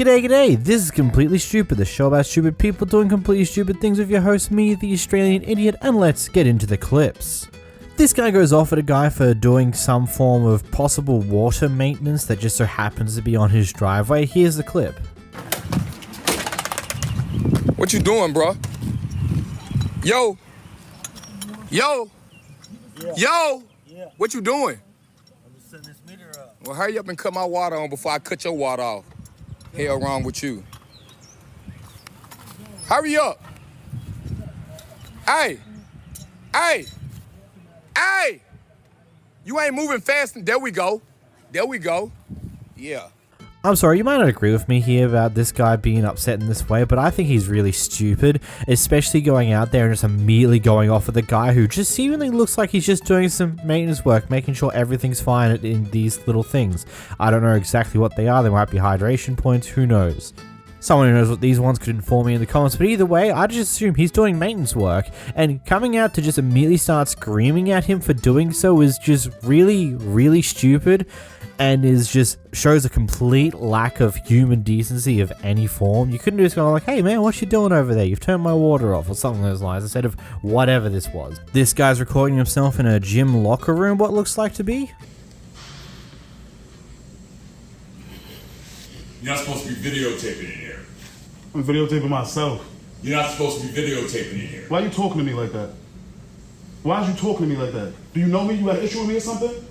G'day, g'day, this is Completely Stupid, the show about stupid people doing completely stupid things with your host, me, the Australian idiot, and let's get into the clips. This guy goes off at a guy for doing some form of possible water maintenance that just so happens to be on his driveway. Here's the clip. What you doing, bro? Yo! Yo! Yeah. Yo! Yeah. What you doing? I'm just setting this meter up. Well, hurry up and cut my water on before I cut your water off. Hell wrong with you. Hurry up! Hey! Hey! Hey! You ain't moving fast. There we go. There we go. Yeah. I'm sorry, you might not agree with me here about this guy being upset in this way, but I think he's really stupid, especially going out there and just immediately going off at the guy who just seemingly looks like he's just doing some maintenance work, making sure everything's fine in these little things. I don't know exactly what they are. They might be hydration points, who knows. Someone who knows what these ones could inform me in the comments, but either way, I just assume he's doing maintenance work, and coming out to just immediately start screaming at him for doing so is just really, really stupid, and shows a complete lack of human decency of any form. You couldn't just go like, hey man, what you doing over there? You've turned my water off, or something along those lines, instead of whatever this was. This guy's recording himself in a gym locker room, what looks like to be. You're not supposed to be videotaping in here. I'm videotaping myself. You're not supposed to be videotaping in here. Why are you talking to me like that? Why are you talking to me like that? Do you know me? You got an issue with me or something?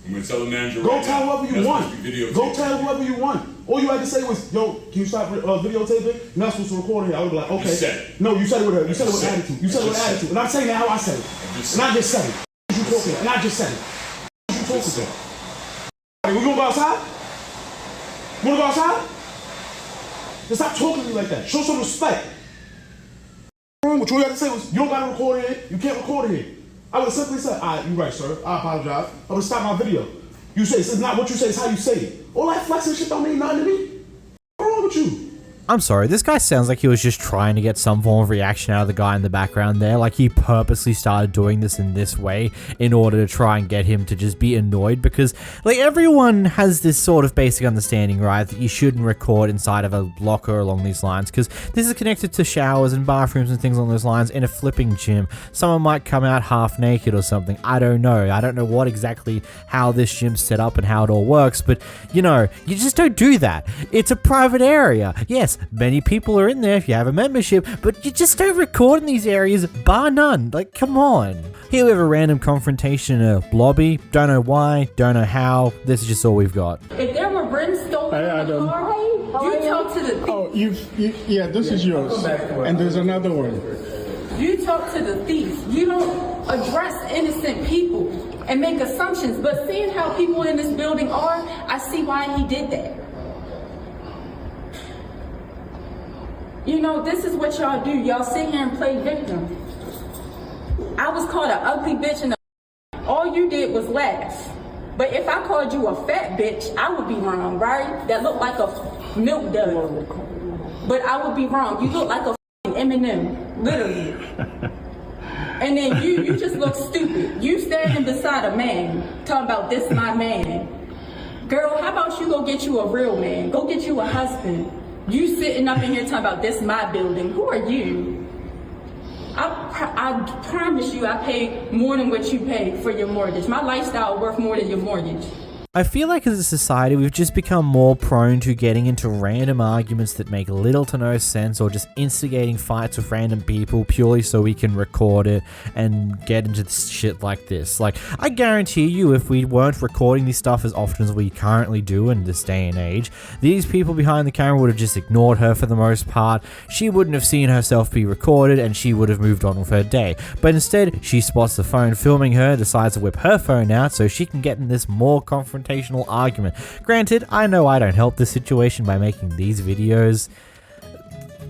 I'm gonna tell the manager Go right tell now. whoever you You're not want. supposed to be videotaping. Go tell whoever you want. All you had to say was, yo, can you stop videotaping? You're not supposed to record here. I would be like, okay. You said it. No, you said it with you said it with said it. attitude. You said it with I just said attitude. And I'm saying it how I said it. And I just said it. You talking? And I just said it. You talking about? We gonna go outside? You wanna go outside? Just stop talking to me like that. Show some respect. What you had to say was, you don't gotta record here. You can't record here. I would have simply said, all right, you're right, sir. I apologize. I would have stopped my video. You say it's not what you say, it's how you say it. All that flexing shit don't mean nothing to me. What's wrong with you? I'm sorry, this guy sounds like he was just trying to get some form of reaction out of the guy in the background there. Like he purposely started doing this in this way in order to try and get him to just be annoyed, because like everyone has this sort of basic understanding, right, that you shouldn't record inside of a locker along these lines, because this is connected to showers and bathrooms and things along those lines in a flipping gym. Someone might come out half naked or something. I don't know what exactly how this gym's set up and how it all works, but you know, you just don't do that. It's a private area. Yes, many people are in there if you have a membership, but you just don't record in these areas, bar none. Like, come on. Here we have a random confrontation in a lobby. Don't know why, don't know how. This is just all we've got. If there were rims stolen in the car, you talk to the thief. Oh, yeah, this is yours. And there's another one. You talk to the thief. You don't address innocent people and make assumptions. But seeing how people in this building are, I see why he did that. You know, this is what y'all do. Y'all sit here and play victim. I was called an ugly bitch and all you did was laugh. But if I called you a fat bitch, I would be wrong, right? That looked like a milk dud. But I would be wrong. You look like a M&M, literally. And then you just look stupid. You standing beside a man, talking about this my man. Girl, how about you go get you a real man? Go get you a husband. You sitting up in here talking about this my building. Who are you? I promise you I pay more than what you pay for your mortgage. My lifestyle worth more than your mortgage. I feel like as a society we've just become more prone to getting into random arguments that make little to no sense, or just instigating fights with random people purely so we can record it and get into shit like this. Like, I guarantee you if we weren't recording this stuff as often as we currently do in this day and age, these people behind the camera would have just ignored her for the most part. She wouldn't have seen herself be recorded and she would have moved on with her day. But instead, she spots the phone filming her, decides to whip her phone out so she can get in this more confrontational argument. Granted, I know I don't help the situation by making these videos.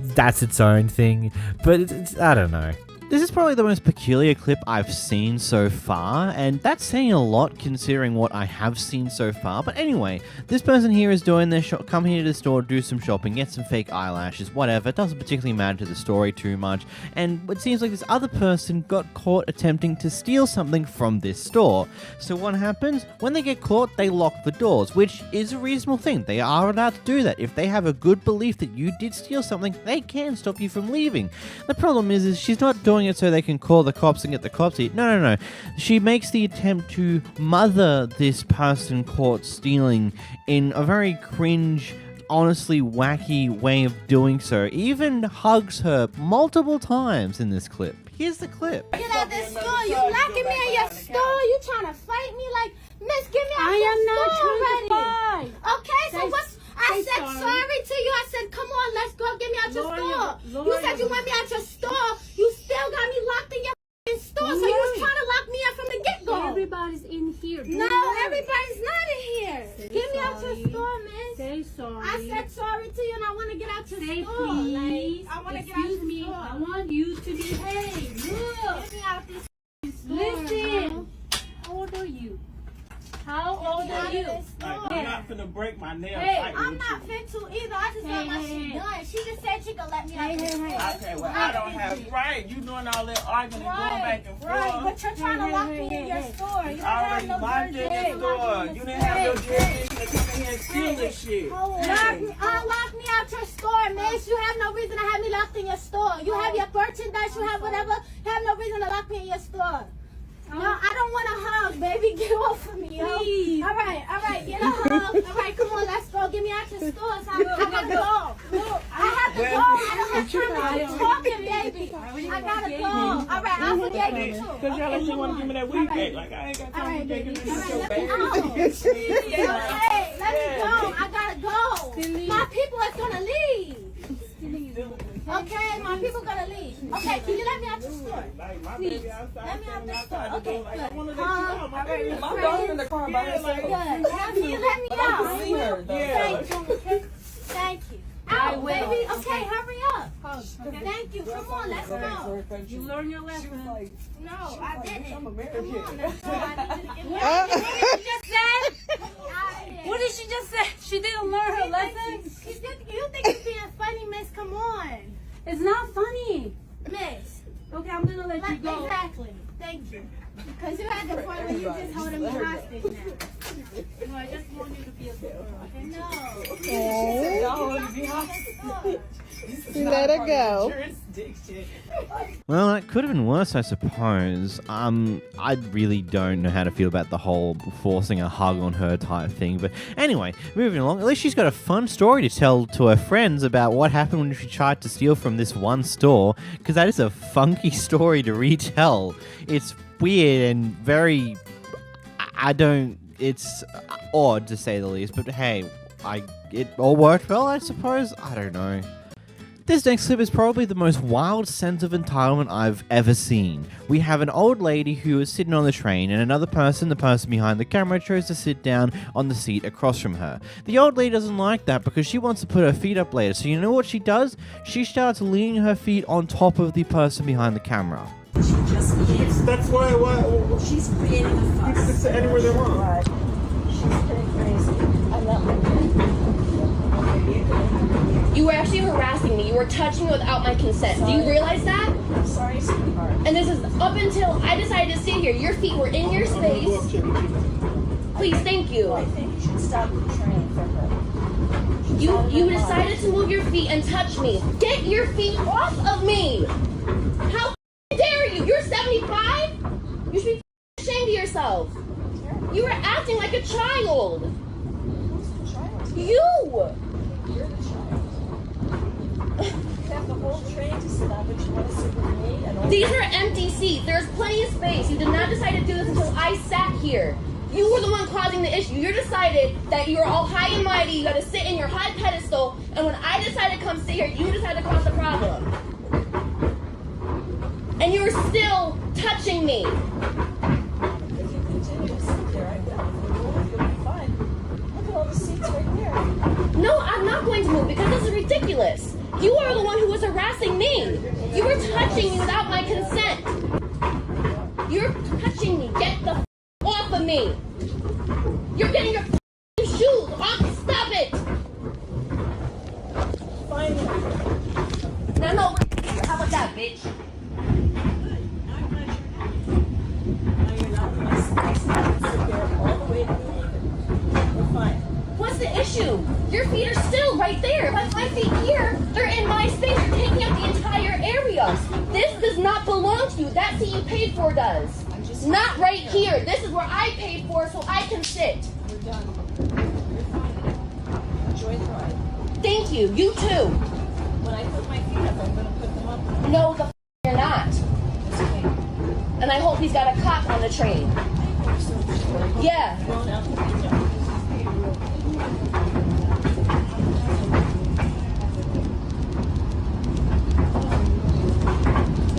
That's its own thing, but I don't know. This is probably the most peculiar clip I've seen so far, and that's saying a lot considering what I have seen so far. But anyway, this person here is doing their come here to the store, do some shopping, get some fake eyelashes, whatever. It doesn't particularly matter to the story too much. And it seems like this other person got caught attempting to steal something from this store. So what happens? When they get caught, they lock the doors, which is a reasonable thing. They are allowed to do that. If they have a good belief that you did steal something, they can stop you from leaving. The problem is she's not doing it so they can call the cops and get the cops here. No. She makes the attempt to mother this person caught stealing in a very cringe, honestly wacky way of doing so. Even hugs her multiple times in this clip. Here's the clip. Get out this store. You locking me in your store. You trying to fight me? Like, miss, get me out your store already. Okay, so what's... I said sorry to you. I said, come on, let's go. Get me out your store. You said you want me out your store. You still got me locked in your store. So you was trying to lock me out from the get-go. Everybody's in here. No, everybody's not in here. Get me out your store, miss. Say sorry. I said sorry to you and I want to get out your Say store. please. Like, I want to get out your me. store. I want you to behave. Look. Get me out this store. Listen. How old are you? How old are you? I'm not finna break my nail. Hey, I'm not fit to either. I just want my shit done. She just said she could let me out the store. Okay, well, I don't have right. You doing all that arguing and going back and forth. Right, but you're trying to lock me in your store. You don't have Already no locked in jurisdiction the store. You didn't have no jurisdiction to come in here and steal this shit. Unlock me out your store, miss. You have no reason to have me locked in your store. You have your merchandise, you have whatever. You have no reason to lock me in your store. No, I don't want a hug, baby. Get off of me, yo. Please. All right, get a hug. All right, come on, let's go. Get me out your store. So I gotta go. I have to go. I don't have time to keep talking, baby. I gotta go. All right, I forget you too. Because y'all actually want to give me that weed cake. Like, I ain't got All time right, to baby. take All it. right, let me out. Okay, let me go. I gotta go. My people are gonna leave. Okay, my people gonna leave. Okay, can you let me out the store? Please, let me out the store. Okay, good. My dog's in the car by herself. Good. Can you let me out? Thank you. Out, baby. Okay, hurry up. Thank you. Come on, let's go. You learn your lesson. No, I didn't. Come on, let's go. I need you to get me What out. did she just say? What did she just say? She didn't learn her lesson? You think it's being funny, miss? Come on. It's not funny. Miss. Okay, I'm gonna let you go. Exactly. Thank you. Because you're at the point where you're just holding me hostage now. No, I just want you to be a good girl. No. Let her go. Well, that could have been worse, I suppose. I really don't know how to feel about the whole forcing a hug on her type thing. But anyway, moving along. At least she's got a fun story to tell to her friends about what happened when she tried to steal from this one store. Because that is a funky story to retell. It's weird and very... It's odd, to say the least. But hey, it all worked well, I suppose? I don't know. This next clip is probably the most wild sense of entitlement I've ever seen. We have an old lady who is sitting on the train, and another person, the person behind the camera, chose to sit down on the seat across from her. The old lady doesn't like that because she wants to put her feet up later, so you know what she does? She starts leaning her feet on top of the person behind the camera. That's why She's creating a fuss. people can sit anywhere they want. She's pretty crazy. I'm not You were actually harassing me. You were touching me without my consent. Do you realize that? I'm sorry, sweetheart. And this is up until I decided to sit here. Your feet were in your space. Please, thank you. I think you should stop the train for her. You decided to move your feet and touch me. Get your feet off of me. How dare you? You're 75? You should be ashamed of yourself. You were acting like a child. Who's the child? You. You're the child. You have the whole train to sit on, but you want to sit with me? And These are empty seats. There's plenty of space. You did not decide to do this until I sat here. You were the one causing the issue. You decided that you were all high and mighty. You got to sit in your high pedestal. And when I decided to come sit here, you decided to cause the problem. And you were still touching me. if you continue to sit there, I will. If you move, you'll be fine. Look at all the seats right there. No, I'm not going going to move because this is ridiculous. You are the one who was harassing me. You were touching me without my consent. You're touching me. Get the off of me. You're getting your shoes off. Stop it. Fine. No. How about that, bitch? What's the issue? Your feet are still right there. If I have my feet here, they're in my space. You're taking up the entire area. This does not belong to you. That seat you paid for does. Not right here. This is where I paid for so I can sit. We're done. You're fine. Enjoy the ride. Thank you. You too. When I put my feet up, I'm going to put them up. No, the you're not. Okay. And I hope he's got a cop on the train. Yeah. Thrown out the window.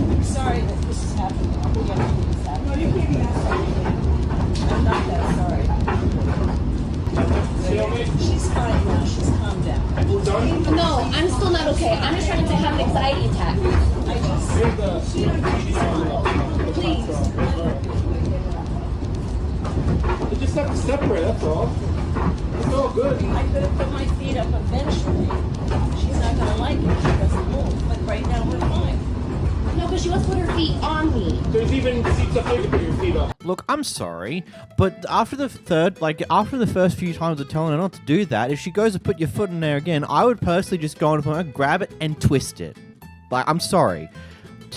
I'm sorry that this is happening. I can't believe this happening. No, you can't be that sorry. I'm not that sorry. She's fine now. She's calmed down. No, I'm still not okay. I'm just trying to have an anxiety attack. I just... Please. You just have to separate, that's all. It's all good. I could have put my feet up eventually. She's not going to like it. She doesn't move. But right now, we're fine. No, because she wants to put her feet on me. There's even seats up here to put your feet up. Look, I'm sorry, but after the first few times of telling her not to do that, if she goes to put your foot in there again, I would personally just go on her, grab it, and twist it. Like, I'm sorry.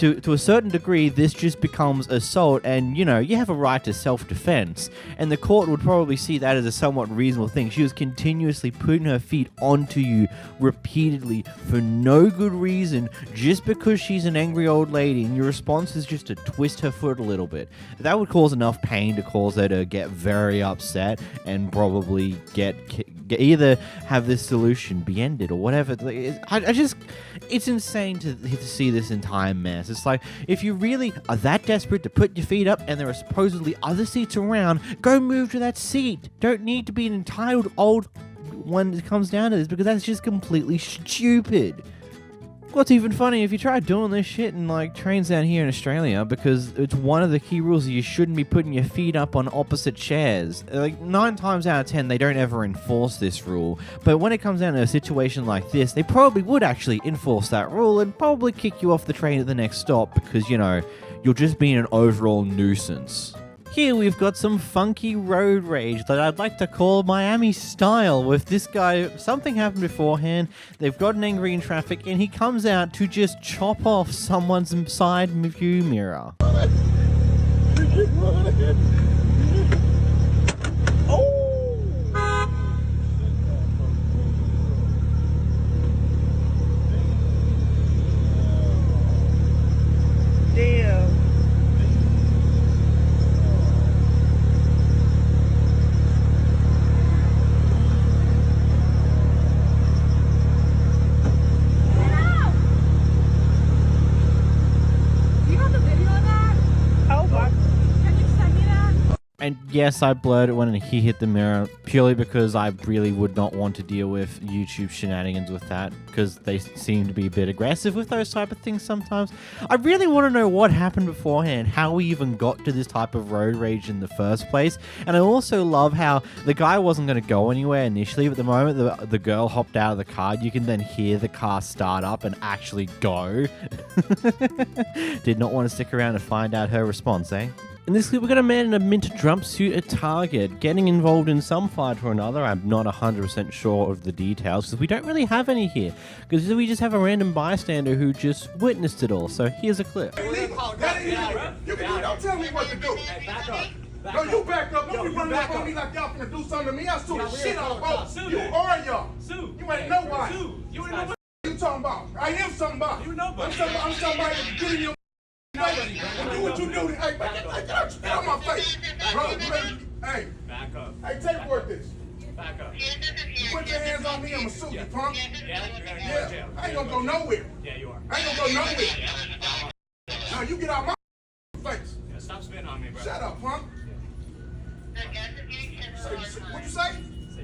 To a certain degree, this just becomes assault, and, you know, you have a right to self-defense, and the court would probably see that as a somewhat reasonable thing. She was continuously putting her feet onto you repeatedly for no good reason, just because she's an angry old lady, and your response is just to twist her foot a little bit. That would cause enough pain to cause her to get very upset, and probably either have this solution be ended, or whatever. It's insane to see this entire mess. It's like, if you really are that desperate to put your feet up and there are supposedly other seats around, go move to that seat. Don't need to be an entitled old when it comes down to this, because that's just completely stupid. What's even funny, if you try doing this shit in like trains down here in Australia, because it's one of the key rules that you shouldn't be putting your feet up on opposite chairs. Like 9 times out of 10, they don't ever enforce this rule. But when it comes down to a situation like this, they probably would actually enforce that rule and probably kick you off the train at the next stop because, you know, you're just being an overall nuisance. Here we've got some funky road rage that I'd like to call Miami style. With this guy, something happened beforehand, they've gotten angry in traffic, and he comes out to just chop off someone's side view mirror. And yes, I blurred it when he hit the mirror, purely because I really would not want to deal with YouTube shenanigans with that, because they seem to be a bit aggressive with those type of things sometimes. I really want to know what happened beforehand, how we even got to this type of road rage in the first place. And I also love how the guy wasn't going to go anywhere initially, but the moment the girl hopped out of the car, you can then hear the car start up and actually go. Did not want to stick around and find out her response, eh? In this clip, we've got a man in a mint jumpsuit at Target getting involved in some fight or another. I'm not 100% sure of the details because we don't really have any here, because we just have a random bystander who just witnessed it all. So here's a clip. Don't tell me what to do. Back up. No, you back up. Don't be running up on me like y'all finna do something to me. I'll sue the shit out of both. You or y'all. You ain't nobody. You ain't nobody. What you talking about? I am somebody. You nobody. I'm somebody that's getting your face. Do what you do. Hey, get out my face. Bro, hey. Back up. Hey, take work this. Back up. You put your hands on me, I'ma sue you, punk. Yeah, you're gonna go to jail. I ain't gonna go nowhere. Yeah, you are. I ain't gonna go nowhere. Now you get out my face. Yeah, stop spitting on me, bro. Shut up, punk. What you say?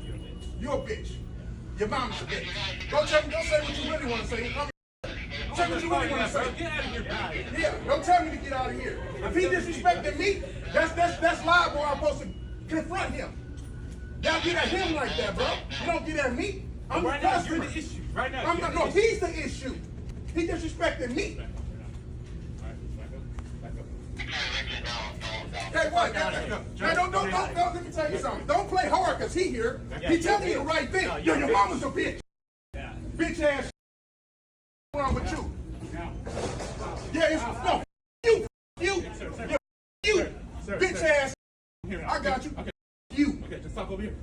You're a bitch. You're a bitch. Your mom's a bitch. Go say what you really want to say. Say what you really want to say. Get out of here, guys. Yeah, don't tell me to get out of here. If he disrespected me, that's liable. I'm supposed to confront him. Y'all get at him like that, bro. You don't get at me. I'm right the now, customer. you're the issue. Right now, I'm not, no, he's the issue. He disrespected me. Hey, what? Hey, don't, let me tell you something. Don't play hard because he here. He telling me the right thing. Yo, your mama's a bitch. Bitch ass. What's wrong with you? Yeah, it's no. You, bitch ass. I got you. You. Okay, just stop over here.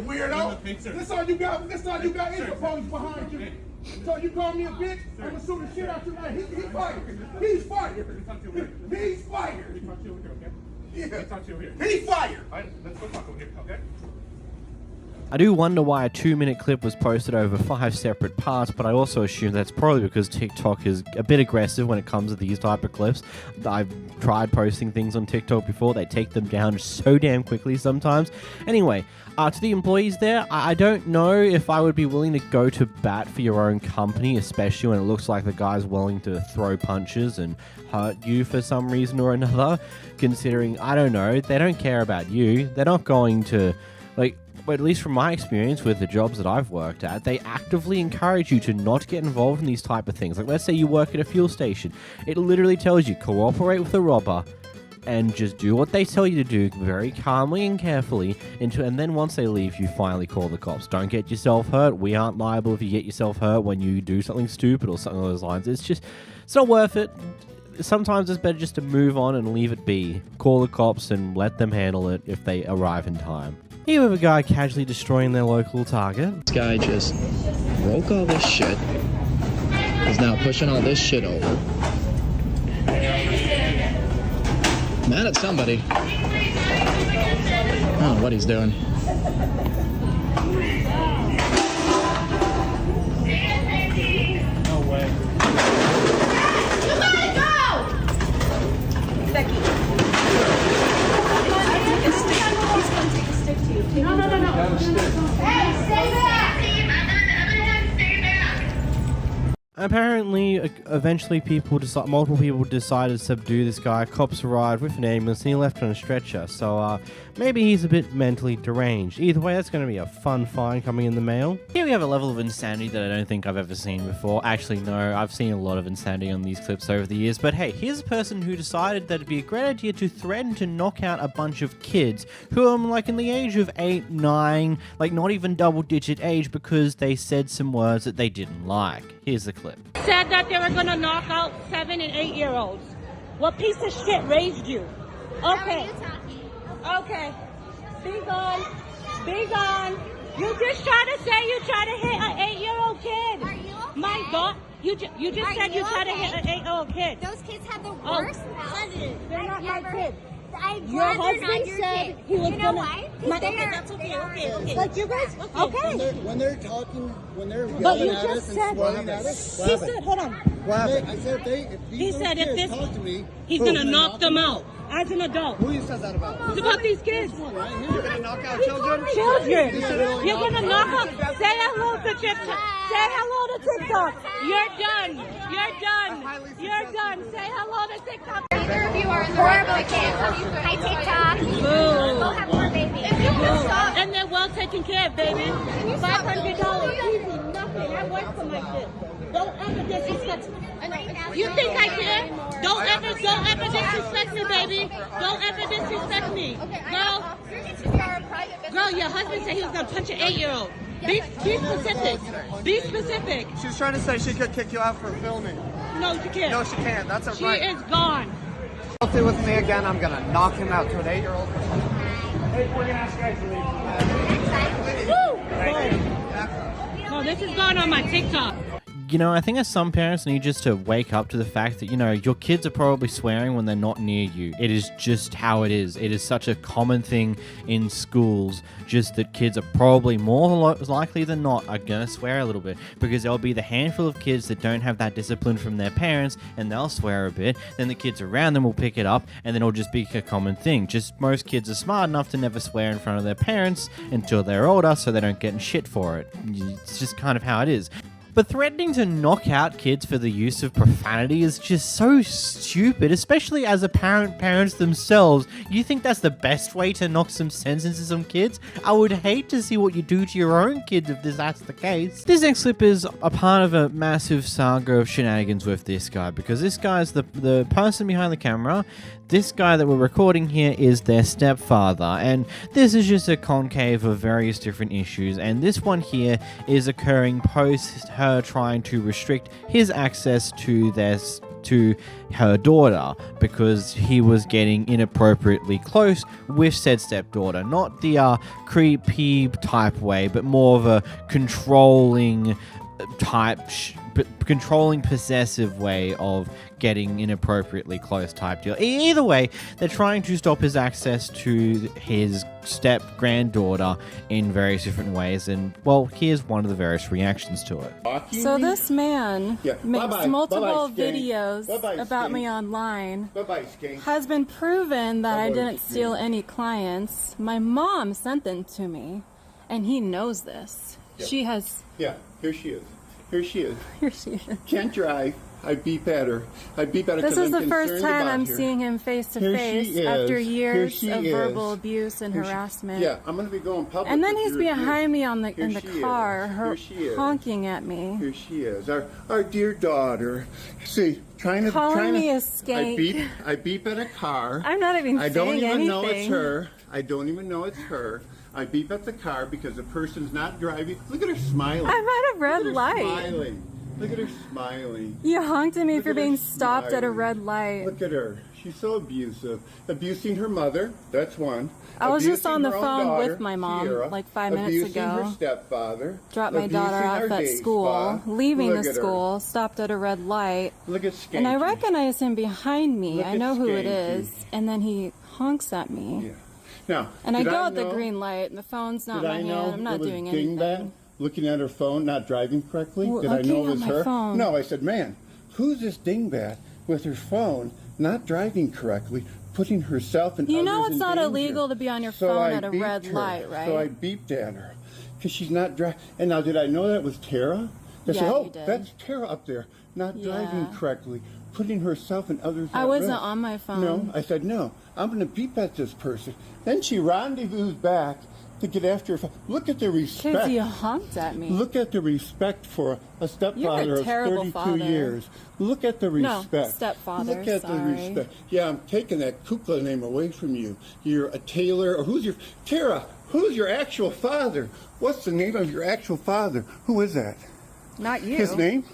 Weirdo. This all you got. This all you got. Interpose behind you. So you call me a bitch? I'm gonna shoot the shit out you. He fired. He's fired. He's fired. Yeah. He's fired. Let's go talk over here, okay? I do wonder why a 2-minute clip was posted over 5 separate parts, but I also assume that's probably because TikTok is a bit aggressive when it comes to these type of clips. I've tried posting things on TikTok before. They take them down so damn quickly sometimes. Anyway, to the employees there, I don't know if I would be willing to go to bat for your own company, especially when it looks like the guy's willing to throw punches and hurt you for some reason or another, considering, I don't know, they don't care about you. They're not going to, like, but at least from my experience with the jobs that I've worked at, they actively encourage you to not get involved in these type of things. Like, let's say you work at a fuel station. It literally tells you, cooperate with the robber and just do what they tell you to do very calmly and carefully, and then once they leave, you finally call the cops. Don't get yourself hurt. We aren't liable if you get yourself hurt when you do something stupid or something along those lines. It's not worth it. Sometimes it's better just to move on and leave it be. Call the cops and let them handle it if they arrive in time. Here we have a guy casually destroying their local Target. This guy just broke all this shit. He's now pushing all this shit over. Mad at somebody. I don't know what he's doing. No way. You gotta go! Becky. He's gonna take a stick to you. No. Hey, stay back! Apparently, eventually multiple people decided to subdue this guy. Cops arrived with an ambulance and he left on a stretcher. So maybe he's a bit mentally deranged. Either way, that's going to be a fun find coming in the mail. Here we have a level of insanity that I don't think I've ever seen before. Actually, no, I've seen a lot of insanity on these clips over the years. But hey, here's a person who decided that it'd be a great idea to threaten to knock out a bunch of kids who are like in the age of 8, 9, like not even double-digit age, because they said some words that they didn't like. Here's the clip. Said that they were gonna knock out 7 and 8-year-olds. What piece of shit raised you? Okay. Okay. Be gone. Be gone. You just try to say you try to hit an 8-year-old kid. Are you okay? My God. You just said you tried to hit an 8-year-old kid. Those kids have the worst mouths. They're not my kids. I'd Your rather husband not your said kid. he was You know gonna. why? Okay, that's okay. Like you guys. Okay. When they're talking, when they're But you yelling at just us said. and swelling at us, He said, hold on. I said if He these said little if kids this, talk to me, he's who, gonna knock them out as an adult. Who says that about? It's about these kids. Right here. You're gonna knock out children? Children. You're gonna knock out. Say hello to TikTok. Say hello to TikTok. You're done. You're done. You're done. Say hello to TikTok. Neither of you are in the horrible kids. Hi, TikTok. Go have more babies. If you can stop. And they're well taken care of, baby. $500. Easy, nothing. I work for my kids. Don't ever disrespect me. You think I care? Don't ever disrespect me, baby. Don't ever disrespect me. Girl, your husband said he was gonna punch an 8-year-old. Be specific. Be specific. She's trying to say she could kick you out for filming. No, she can't. No, she can't. That's a right. She is gone. Stay with me again. I'm gonna knock him out to an 8-year-old. Hey, we're gonna ask you guys to leave. Woo! No, this is going on my TikTok. You know, I think as some parents need just to wake up to the fact that, you know, your kids are probably swearing when they're not near you. It is just how it is. It is such a common thing in schools, just that kids are probably more likely than not are going to swear a little bit, because there'll be the handful of kids that don't have that discipline from their parents and they'll swear a bit. Then the kids around them will pick it up and then it'll just be a common thing. Just most kids are smart enough to never swear in front of their parents until they're older, so they don't get in shit for it. It's just kind of how it is. But threatening to knock out kids for the use of profanity is just so stupid, especially as parents themselves. You think that's the best way to knock some sense into some kids? I would hate to see what you do to your own kids if that's the case. This next clip is a part of a massive saga of shenanigans with this guy, because this guy's the person behind the camera. This guy that we're recording here is their stepfather, and this is just a concave of various different issues, and this one here is occurring post her trying to restrict his access to her daughter because he was getting inappropriately close with said stepdaughter. Not the creepy type way, but more of a controlling type controlling possessive way of getting inappropriately close type deal. Either way, they're trying to stop his access to his step granddaughter in various different ways, and well, here's one of the various reactions to it. So this man makes multiple Bye-bye, videos Bye-bye, about Skank. me online. Bye-bye, Skank. Has been proven that I Bye-bye, didn't Skank. steal any clients. My mom sent them to me, and he knows this. Yeah. She has... Yeah, here she is. Here she is. Here she is. Can't drive. I beep at her. I beep at her This because is I'm the first concerned time about I'm her. seeing him face to Here face she is. after Here years she of is. verbal abuse and Here she- harassment. Yeah, I'm going to be going public. And then with he's your behind me abuse. in the Here she car, is. her Here she is. honking at me. Here she is. Our dear daughter. See, Calling me a skank. I beep at a car. I'm not even I don't saying even know it's anything. her. I don't even know it's her. I beep at the car because the person's not driving. Look at her smiling. I'm at a red light. Smiling. Look at her smiling. You honked at me Look for at her being stopped at a smiling. red light. Look at her. She's so abusive. Abusing her mother. That's one. I was just on the Abusing her own phone daughter, with my mom Kiera. like 5 minutes Abusing ago. her stepfather. Dropped my Abusing daughter off our at day school, spa. leaving Look the at her. school, stopped at a red light. Look at Skanky. And I recognize him behind me. Look I at know who it Skanky. is. And then he honks at me. Yeah. Now, And I did go at the know- green light, and the phone's not in Did my I know hand. I'm not it was doing Dingbat anything. looking at her phone, not driving correctly? Well, Did I know looking it at was my her? phone. No, I said, man, who's this dingbat with her phone, not driving correctly, putting herself and You others know it's in not danger? illegal to be on your So phone I at a beeped red her. light, right? So I beeped at her because she's not driving. And now, did I know that was Tara? They Yeah, said, oh, you did. that's Tara up there, not driving Yeah. correctly, putting herself and others I at wasn't risk. on my phone. No, I said, no, I'm going to beep at this person. Then she rendezvoused back to get after her phone. Look at the respect. Because you honked at me. Look at the respect for a stepfather of terrible 32 father. years. Look at the No, respect. stepfather, Look at sorry. the respect. Yeah, I'm taking that Kukla name away from you. You're a Taylor, or who's your... Tara, who's your actual father? What's the name of your actual father? Who is that? Not you. His name?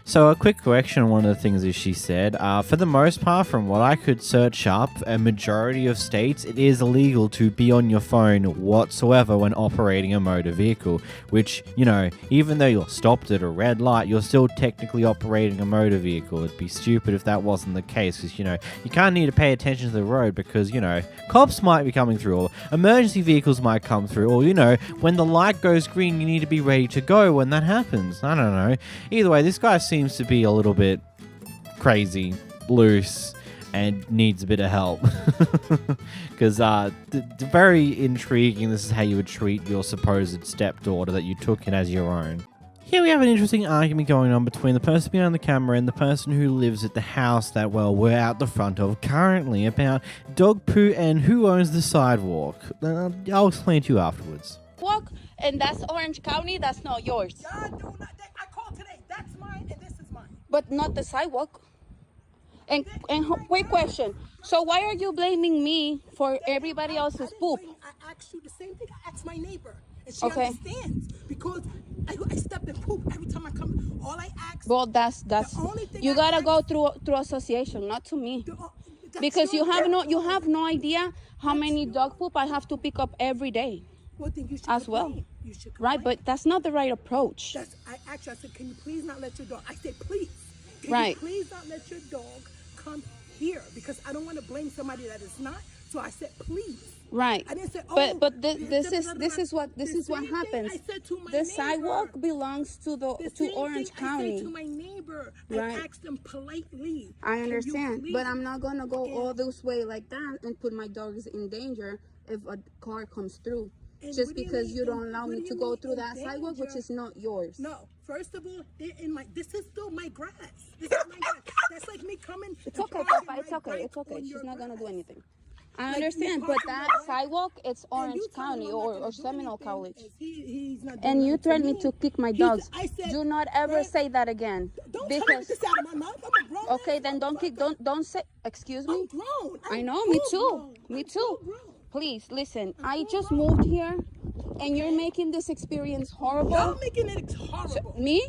So a quick correction on one of the things that she said. For the most part, from what I could search up, a majority of states, it is illegal to be on your phone whatsoever when operating a motor vehicle. Which, you know, even though you're stopped at a red light, you're still technically operating a motor vehicle. It'd be stupid if that wasn't the case, because, you know, you kind of need to pay attention to the road because, you know, cops might be coming through, or emergency vehicles might come through, or, you know, when the light goes green, you need to be ready to go when that happens. I don't know. Either way, this guy seems to be a little bit crazy, loose, and needs a bit of help. Because very intriguing, this is how you would treat your supposed stepdaughter that you took in as your own. Here we have an interesting argument going on between the person behind the camera and the person who lives at the house that, well, we're out the front of currently about dog poo and who owns the sidewalk. I'll explain to you afterwards. Walk, and that's Orange County, that's not yours. I called today. That's mine and this is mine. But not the sidewalk. And quick question. So why are you blaming me for everybody else's poop? I asked you the same thing. I asked my neighbor. And she Okay. understands because I step in poop every time I come. All I ask. Well, that's only thing you I gotta ask- go through association, not to me. Because you have no idea how many dog poop I have to pick up every day. Well, then you should as well. complain. you should complain. Right, but that's not the right approach. I said, can you please not let your dog, I said, please. Can Right. you please not let your dog come here? Because I don't want to blame somebody that is not. So I said, please. Right. I didn't say, but this is what happens. I said to my The neighbor, sidewalk belongs to Orange County. I said to my neighbor, Right. I asked them politely. I "Can you understand, please-" but I'm not gonna go all this way like that and put my dogs in danger if a car comes through. And Just what do you because mean you don't in- allow what me do to you go mean through in that sidewalk, which danger? is not yours. No, first of all, they're in my. This is still my grass. This is my grass. That's like me coming. It's and okay, parking Papa. It's my okay. bike It's okay. on She's your not gonna do grass. anything. I Like understand, me but parking that my bike, sidewalk, it's and Orange you tell him County I'm not or gonna do Seminole anything, College. as he's not doing And you nothing threatened me me. to kick my He dogs. said- I said, Do not ever "Right, say that again. Don't tell me Because this out of my mouth. I'm a grown okay, ass then don't say. Excuse me. I'm grown. I I'm know, me full too. grown. Me I'm too. full grown. Please listen. I'm I full just grown. moved here, and you're making this experience horrible. Y'all making it horrible. Me?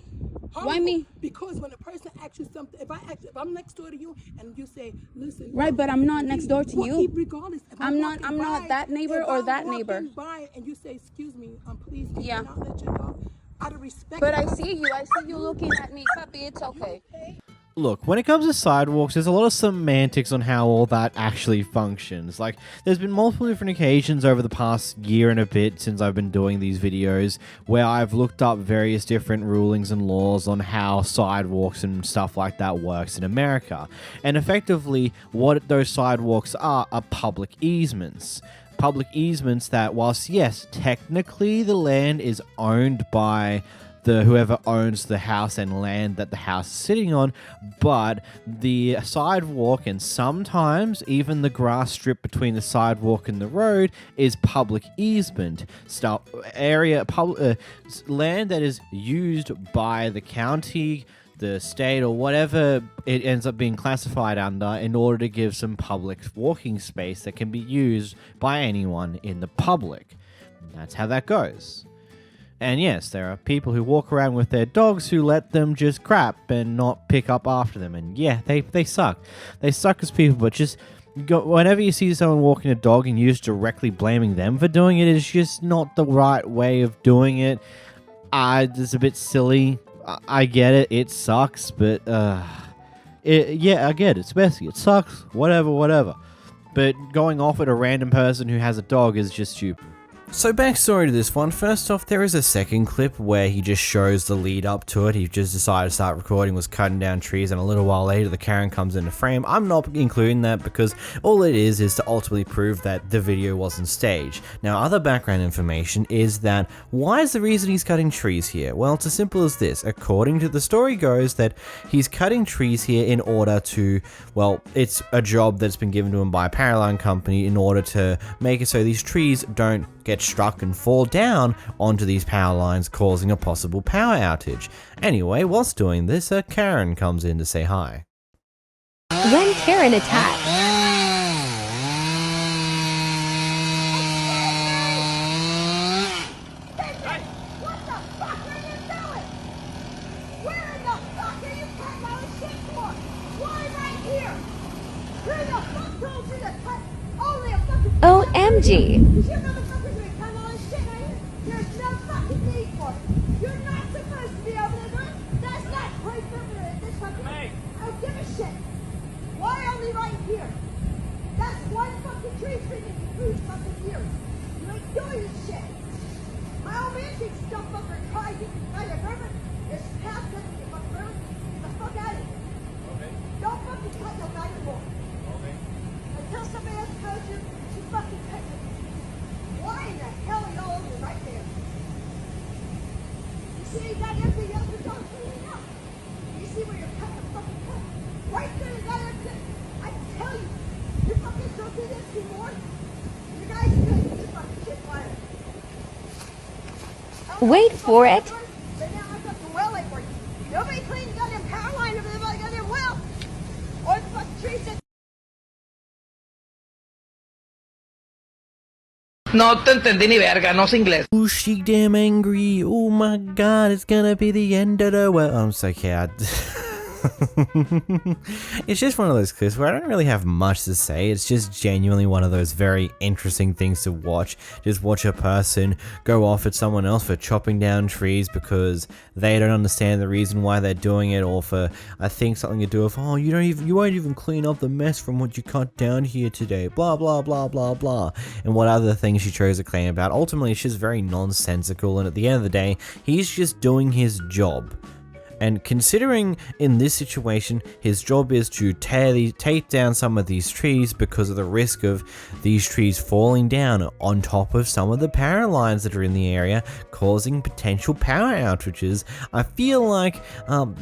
Horrible. Why me? Because when a person asks you something, if I'm next door to you and you say, listen, Right, but I'm not next door to you. Regardless, if I'm not walking by, that neighbor if or I'm that walking neighbor. by and you say, excuse me, please, can Yeah. you not let your dog out of respect? But I see you looking at me, puppy. It's okay. Look, when it comes to sidewalks, there's a lot of semantics on how all that actually functions. Like, there's been multiple different occasions over the past year and a bit since I've been doing these videos where I've looked up various different rulings and laws on how sidewalks and stuff like that works in America. And effectively, what those sidewalks are public easements. Public easements that, whilst yes, technically the land is owned by whoever owns the house and land that the house is sitting on, but the sidewalk and sometimes even the grass strip between the sidewalk and the road is public easement land that is used by the county, the state, or whatever it ends up being classified under in order to give some public walking space that can be used by anyone in the public. That's how that goes. And yes, there are people who walk around with their dogs who let them just crap and not pick up after them. And yeah, they suck. They suck as people, but just whenever you see someone walking a dog and you're just directly blaming them for doing it is just not the right way of doing it. It's a bit silly. I get it. It sucks, but yeah, I get it. It's messy. It sucks. Whatever. But going off at a random person who has a dog is just stupid. So backstory to this one, first off, there is a second clip where he just shows the lead up to it. He just decided to start recording, was cutting down trees, and a little while later the Karen comes into frame. I'm not including that because all it is to ultimately prove that the video wasn't staged. Now, other background information is that why is the reason he's cutting trees here? Well, it's as simple as this. According to the story goes that he's cutting trees here in order to, well, it's a job that's been given to him by a power line company in order to make it so these trees don't get struck and fall down onto these power lines, causing a possible power outage. Anyway, whilst doing this, Karen comes in to say hi. When Karen attacks. OMG. Wait for it. Nobody cleaned the goddamn power line over there by the goddamn well. Or the fucking trees that. No te entendí ni verga, no sé inglés. Oh, she damn angry. Oh my god, it's gonna be the end of the world. I'm so scared. It's just one of those clips where I don't really have much to say. It's just genuinely one of those very interesting things to watch. Just watch a person go off at someone else for chopping down trees because they don't understand the reason why they're doing it, or for, I think, something to do with, oh, you won't even clean up the mess from what you cut down here today, blah blah blah blah blah, and what other things she chose to claim about. Ultimately, it's just very nonsensical, and at the end of the day, he's just doing his job. And considering in this situation, his job is to take down some of these trees because of the risk of these trees falling down on top of some of the power lines that are in the area, causing potential power outages, I feel like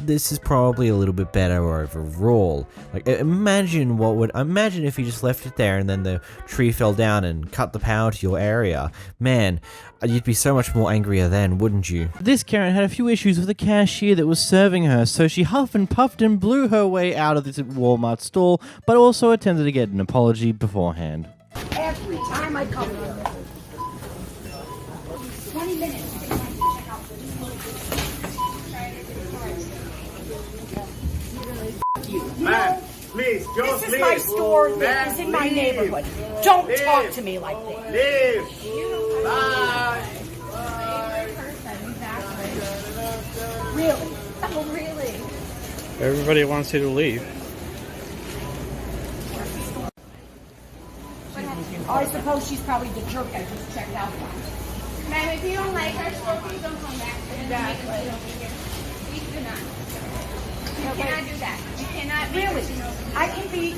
this is probably a little bit better overall. Like, imagine if he just left it there and then the tree fell down and cut the power to your area. Man, you'd be so much more angrier then, wouldn't you? This Karen had a few issues with the cashier that was serving her, so she huffed and puffed and blew her way out of this Walmart store, but also attempted to get an apology beforehand. Every time I come here. 20 minutes to get my check out. Man, please, just this is leave. my store. Man, This is in my leave. neighborhood. Don't Leave. talk to me like that. Leave. Bye. Really? Oh, really? Everybody wants you to leave. I suppose she's probably the jerk I just checked out. Ma'am, if you don't like her store, please don't come back. Please do not. You cannot do that. You cannot. Really? I can be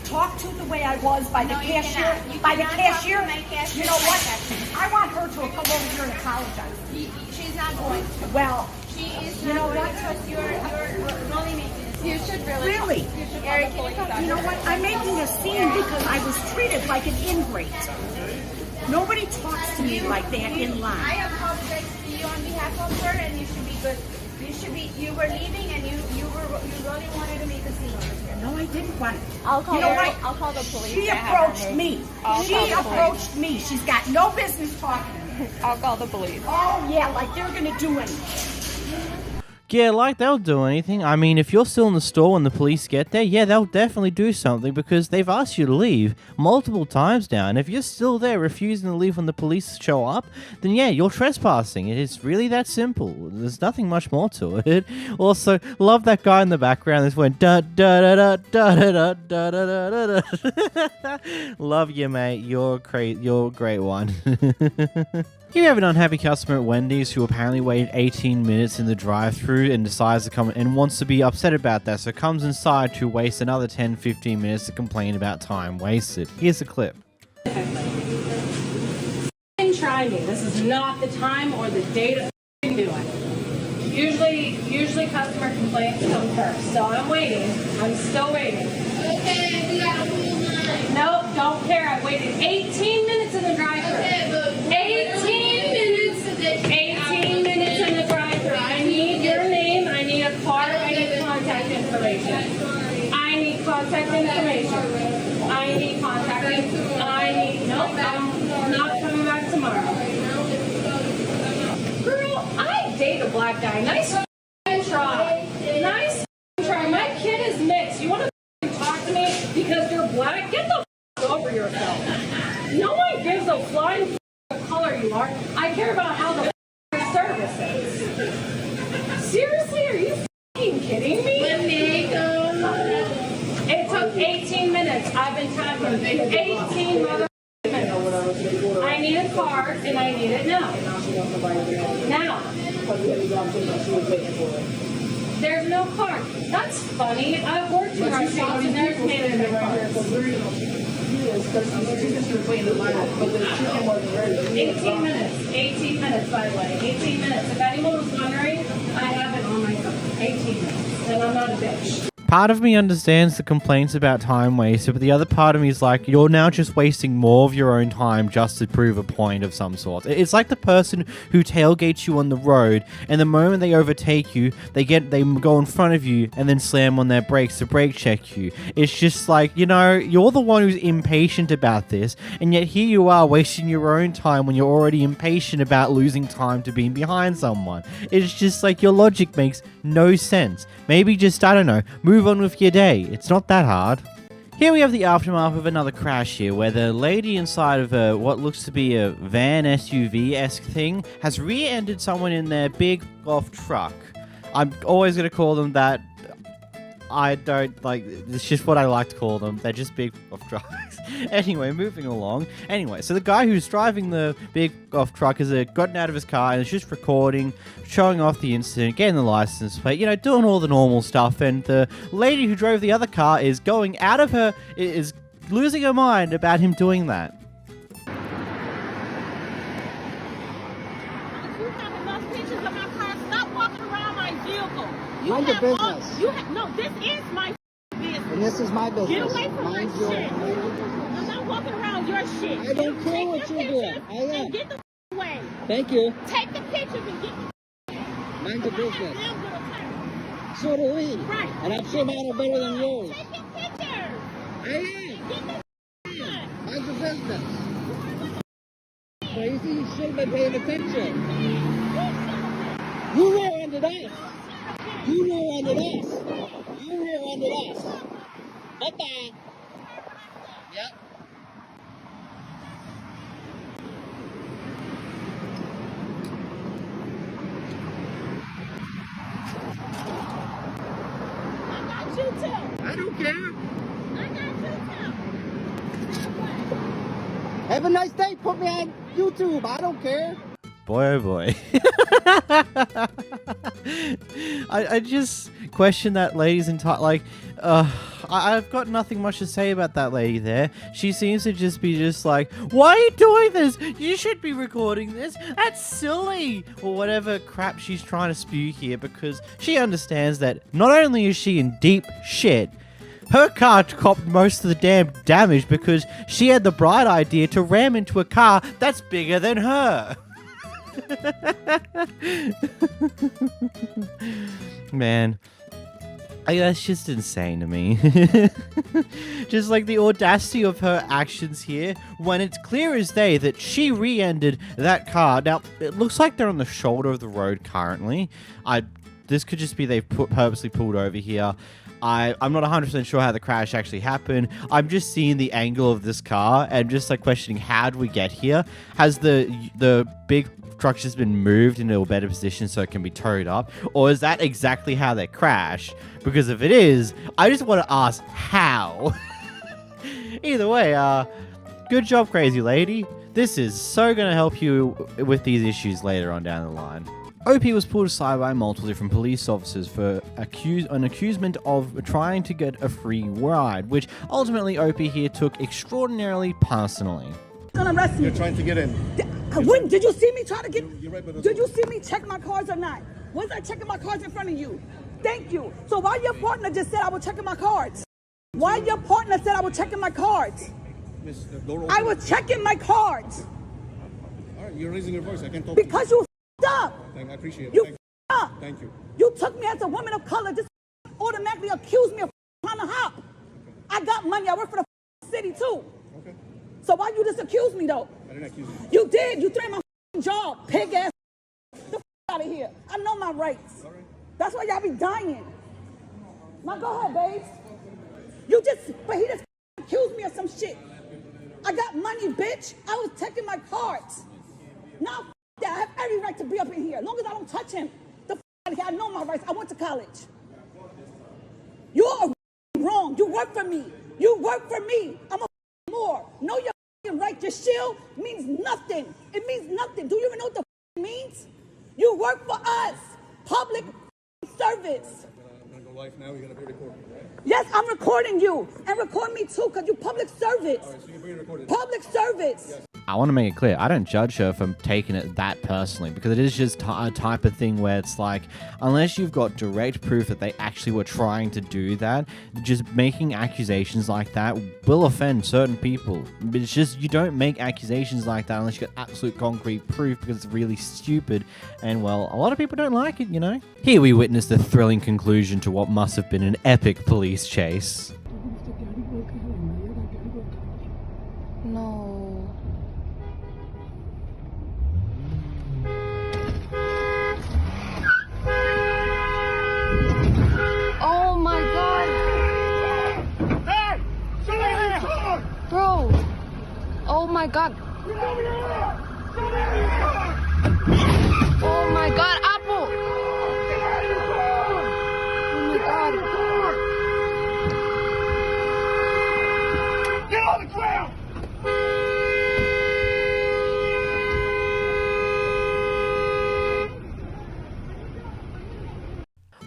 talked to the way I was by the No, you cashier. cannot. You By the cannot talk to cashier. my cashier You know what? like that. I want her to come over here and apologize. She's not going to. Well, She is you know not what? going to. You're only making this. You should Really? Eric, can you come? You know what? I'm making a scene because I was treated like an ingrate. Nobody talks to me like that in line. I apologize to you on behalf of her, and you should be good. You were leaving, and you really wanted to make a scene over here. No, I didn't want it. I'll call you know her. what? I'll call the police. She I have approached her me. name. I'll She call the police. approached me. She's got no business talking to me. I'll call the police. Oh, yeah, like they're going to do anything. Yeah, like they'll do anything. I mean, if you're still in the store when the police get there, yeah, they'll definitely do something because they've asked you to leave multiple times now. And if you're still there refusing to leave when the police show up, then yeah, you're trespassing. It is really that simple. There's nothing much more to it. Also, love that guy in the background that's went da da da da da da da da da da. Love you, mate. You're a great one. Here we have an unhappy customer at Wendy's who apparently waited 18 minutes in the drive-thru and decides to come and wants to be upset about that, so comes inside to waste another 10-15 minutes to complain about time wasted. Here's the clip. Try me. This is not the time or the day to do it. Usually customer complaints come first, so I'm waiting. I'm still waiting. Okay, we got a full line. Nope, don't care. I waited 18 minutes in the drive-thru. Okay, but 18 minutes. 18 minutes in the drive-thru. I need your name. I need a card. I need contact information. I need contact information. I need contact information. Nope, I'm not coming back tomorrow. Girl, I date a black guy. Nice try. Nice try. My kid is mixed. You want to talk to me because you're black? Get the over yourself. No one gives a flying color you are. I care about how the service is. Seriously, are you kidding me? It took 18 minutes. I've been talking 18 minutes. I need a card and I need it now. Now. There's no card. That's funny. I've worked in restaurants and there's manager cards. 18 minutes. 18 minutes, by the way. 18 minutes. If anyone was wondering, I have it on my phone. 18 minutes. And I'm not a bitch. Part of me understands the complaints about time wasted, but the other part of me is like, you're now just wasting more of your own time just to prove a point of some sort. It's like the person who tailgates you on the road, and the moment they overtake you, they go in front of you and then slam on their brakes to brake check you. It's just like, you know, you're the one who's impatient about this, and yet here you are wasting your own time when you're already impatient about losing time to being behind someone. It's just like your logic makes no sense. Maybe just, I don't know, move on with your day. It's not that hard. Here we have the aftermath of another crash here, where the lady inside of what looks to be a van SUV-esque thing has rear-ended someone in their big golf truck. I'm always going to call them that. I don't like, it's just what I like to call them. They're just big golf trucks. Anyway, moving along. Anyway, so the guy who's driving the big golf truck has gotten out of his car and is just recording, showing off the incident, getting the license plate, you know, doing all the normal stuff. And the lady who drove the other car is going out of her, is losing her mind about him doing that. Mind your business. No, this is my business. And this is my business. Get away from mind my your, shit. Mind your business. I'm not walking around your shit. I don't care what you're doing. I am. And get the away. Thank you. Take the pictures and get the mind your business. So do we. Right. And I'm sure mine are better than yours. Take the pictures. I am. Get the mind your business. Crazy, you should have been paying attention. You rear-ended us. You rear-ended us. You rear-ended us. Bye-bye. Yep. I got you too. I don't care. I got you too. Have a nice day. Put me on YouTube. I don't care. Boy, oh boy. I just question that lady's entire, like, I've got nothing much to say about that lady there. She seems to just be just like, why are you doing this? You should be recording this. That's silly. Or whatever crap she's trying to spew here, because she understands that not only is she in deep shit, her car copped most of the damn damage because she had the bright idea to ram into a car that's bigger than her. Man, that's just insane to me. Just like the audacity of her actions here, when it's clear as day that she re-ended that car. Now, it looks like they're on the shoulder of the road currently. This could just be they've purposely pulled over here. I'm not 100% sure how the crash actually happened. I'm just seeing the angle of this car and just like questioning, how did we get here? Has the big truck just been moved into a better position so it can be towed up? Or is that exactly how they crashed? Because if it is, I just want to ask how. Either way, good job, crazy lady. This is so going to help you with these issues later on down the line. OP was pulled aside by multiple different police officers for an accusation of trying to get a free ride, which ultimately OP here took extraordinarily personally. You're trying to get in. When did you see me try to get? Did you see me check my cards or not? Was I checking my cards in front of you? Thank you. So why your partner just said I was checking my cards? Why your partner said I was checking my cards? I was checking my cards. All right, you're raising your voice. I can't talk. Because you up. I appreciate it. You up. Thank you. You took me as a woman of color. Just automatically accused me of trying to hop. Okay. I got money. I work for the city too. Okay. So why you just accuse me though? I didn't accuse you. You did. You threatened my job. Pig ass. The out of here. I know my rights. All right. That's why y'all be dying. Now go ahead, babes. But he just accused me of some shit. I got money, bitch. I was checking my cards. Now that I have every right to be up in here. As long as I don't touch him. The out of here. I know my rights. I went to college. You're wrong. You work for me. You work for me. I'm a more. Know your right. Your shield means nothing. It means nothing. Do you even know what the it means? You work for us. Public service. I'm gonna go live now. You're gonna be recording, right? Yes, I'm recording you. And record me too, because you public service. All right, so you're being recorded. Public service. Yes. I want to make it clear, I don't judge her for taking it that personally, because it is just a type of thing where it's like, unless you've got direct proof that they actually were trying to do that, just making accusations like that will offend certain people. But it's just, you don't make accusations like that unless you got absolute concrete proof, because it's really stupid, and well, a lot of people don't like it, you know? Here we witness the thrilling conclusion to what must have been an epic police chase. No. Oh my god! Hey! Show me your car! Bro! Oh my god! Show me your car! Oh my god, Apple! Get out of your car! Oh my god! Get on the ground!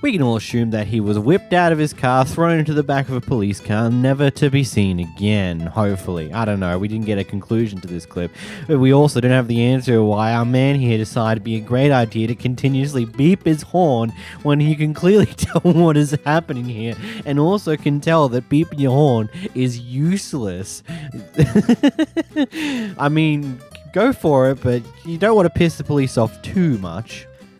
We can all assume that he was whipped out of his car, thrown into the back of a police car, never to be seen again, hopefully. I don't know, we didn't get a conclusion to this clip. But we also don't have the answer why our man here decided it'd be a great idea to continuously beep his horn when you can clearly tell what is happening here, and also can tell that beeping your horn is useless. I mean, go for it, but you don't want to piss the police off too much.